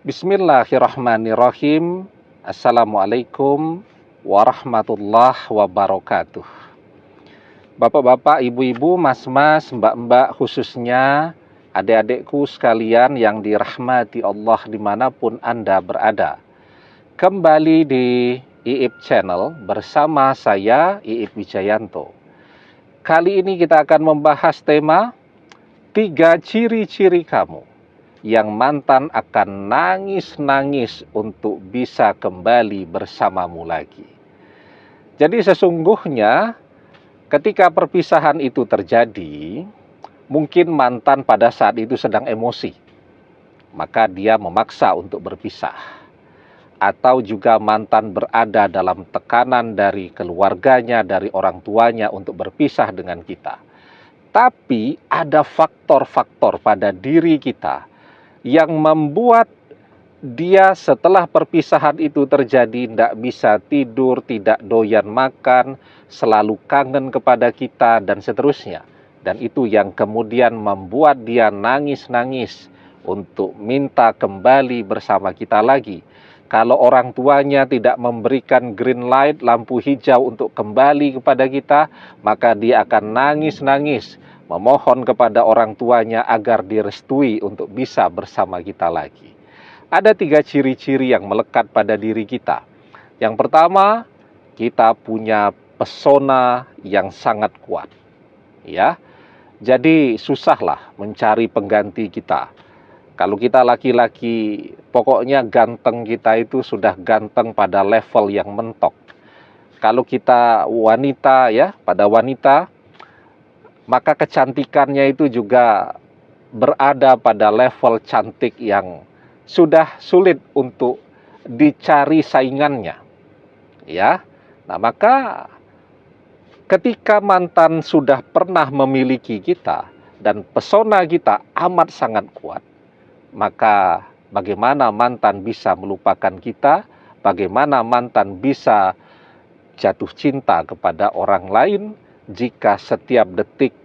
Bismillahirrahmanirrahim. Assalamualaikum warahmatullahi wabarakatuh. Bapak-bapak, ibu-ibu, mas-mas, mbak-mbak, khususnya adik-adikku sekalian yang dirahmati Allah dimanapun Anda berada. Kembali di IIP Channel bersama saya, IIP Wijayanto. Kali ini kita akan membahas tema 3 ciri-ciri kamu yang mantan akan nangis-nangis untuk bisa kembali bersamamu lagi. Jadi sesungguhnya ketika perpisahan itu terjadi, mungkin mantan pada saat itu sedang emosi, maka dia memaksa untuk berpisah. Atau juga mantan berada dalam tekanan dari keluarganya, dari orang tuanya untuk berpisah dengan kita. Tapi ada faktor-faktor pada diri kita yang membuat dia setelah perpisahan itu terjadi tidak bisa tidur, tidak doyan makan, selalu kangen kepada kita, dan seterusnya. Dan itu yang kemudian membuat dia nangis-nangis untuk minta kembali bersama kita lagi. Kalau orang tuanya tidak memberikan green light, lampu hijau untuk kembali kepada kita, maka dia akan nangis-nangis, memohon kepada orang tuanya agar direstui untuk bisa bersama kita lagi. Ada 3 ciri-ciri yang melekat pada diri kita. Yang pertama, kita punya pesona yang sangat kuat. Ya, jadi susahlah mencari pengganti kita. Kalau kita laki-laki, pokoknya ganteng kita itu sudah ganteng pada level yang mentok. Kalau kita wanita, ya, pada wanita, maka kecantikannya itu juga berada pada level cantik yang sudah sulit untuk dicari saingannya. Ya. Nah, maka ketika mantan sudah pernah memiliki kita dan pesona kita amat sangat kuat, maka bagaimana mantan bisa melupakan kita? Bagaimana mantan bisa jatuh cinta kepada orang lain jika setiap detik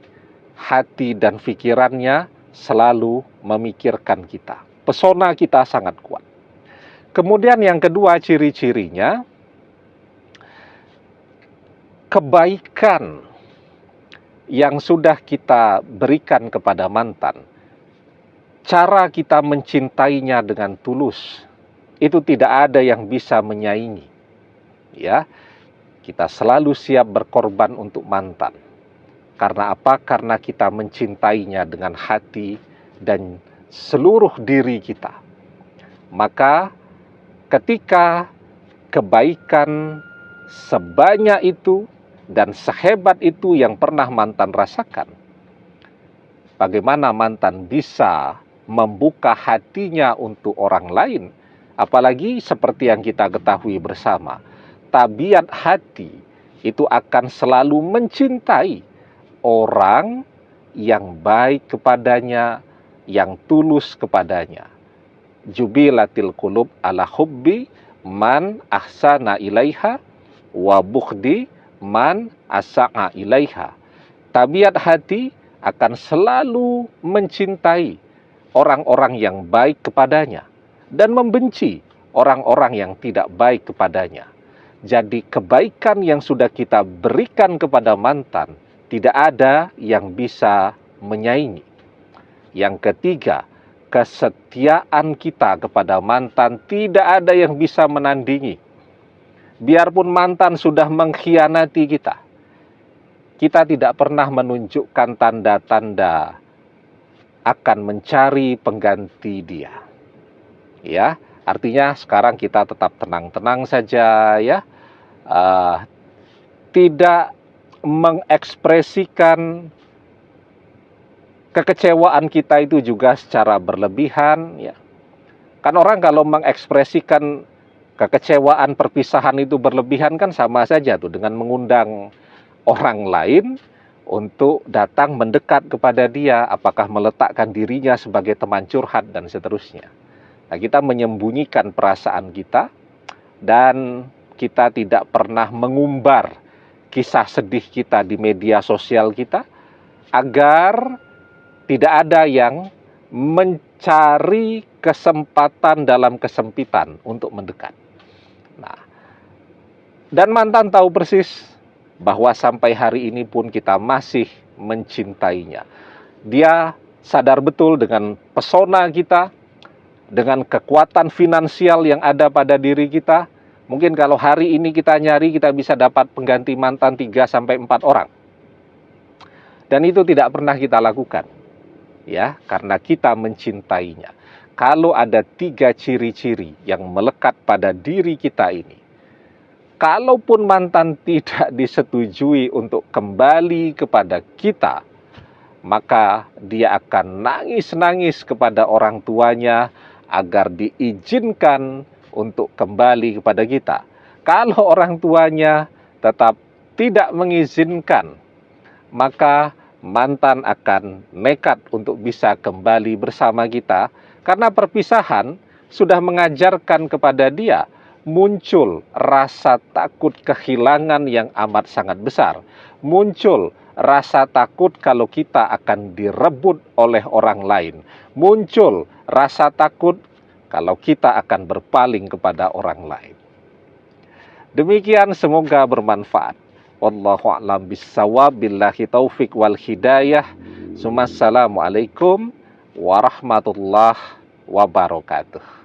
hati dan pikirannya selalu memikirkan kita? Pesona kita sangat kuat. Kemudian yang kedua ciri-cirinya, kebaikan yang sudah kita berikan kepada mantan, cara kita mencintainya dengan tulus, itu tidak ada yang bisa menyaingi. Ya, kita selalu siap berkorban untuk mantan. Karena apa? Karena kita mencintainya dengan hati dan seluruh diri kita. Maka ketika kebaikan sebanyak itu dan sehebat itu yang pernah mantan rasakan, bagaimana mantan bisa membuka hatinya untuk orang lain, apalagi seperti yang kita ketahui bersama, tabiat hati itu akan selalu mencintai orang yang baik kepadanya, yang tulus kepadanya. Jubilatil qulub ala hubbi man ahsana ilaiha wa bughdi man asa'a ilaiha. Tabiat hati akan selalu mencintai orang-orang yang baik kepadanya dan membenci orang-orang yang tidak baik kepadanya. Jadi kebaikan yang sudah kita berikan kepada mantan tidak ada yang bisa menyaingi. Yang ketiga, kesetiaan kita kepada mantan tidak ada yang bisa menandingi. Biarpun mantan sudah mengkhianati kita, kita tidak pernah menunjukkan tanda-tanda akan mencari pengganti dia. Ya, artinya sekarang kita tetap tenang-tenang saja, ya. Tidak mengekspresikan kekecewaan kita itu juga secara berlebihan, ya. Kan orang kalau mengekspresikan kekecewaan perpisahan itu berlebihan kan sama saja tuh dengan mengundang orang lain untuk datang mendekat kepada dia, apakah meletakkan dirinya sebagai teman curhat dan seterusnya. Nah, kita menyembunyikan perasaan kita dan kita tidak pernah mengumbar kisah sedih kita di media sosial kita agar tidak ada yang mencari kesempatan dalam kesempitan untuk mendekat. Nah, dan mantan tahu persis bahwa sampai hari ini pun kita masih mencintainya. Dia sadar betul dengan pesona kita, dengan kekuatan finansial yang ada pada diri kita. Mungkin kalau hari ini kita nyari, kita bisa dapat pengganti mantan 3-4 orang. Dan itu tidak pernah kita lakukan, ya, karena kita mencintainya. Kalau ada 3 ciri-ciri yang melekat pada diri kita ini, kalaupun mantan tidak disetujui untuk kembali kepada kita, maka dia akan nangis-nangis kepada orang tuanya agar diizinkan untuk kembali kepada kita. Kalau orang tuanya tetap tidak mengizinkan, maka mantan akan nekat untuk bisa kembali bersama kita, karena perpisahan sudah mengajarkan kepada dia muncul rasa takut kehilangan yang amat sangat besar. Muncul rasa takut kalau kita akan direbut oleh orang lain. Muncul rasa takut kalau kita akan berpaling kepada orang lain. Demikian, semoga bermanfaat. Wallahu a'lam bissawab, billahi taufik wal hidayah. Assalamualaikum warahmatullahi wabarakatuh.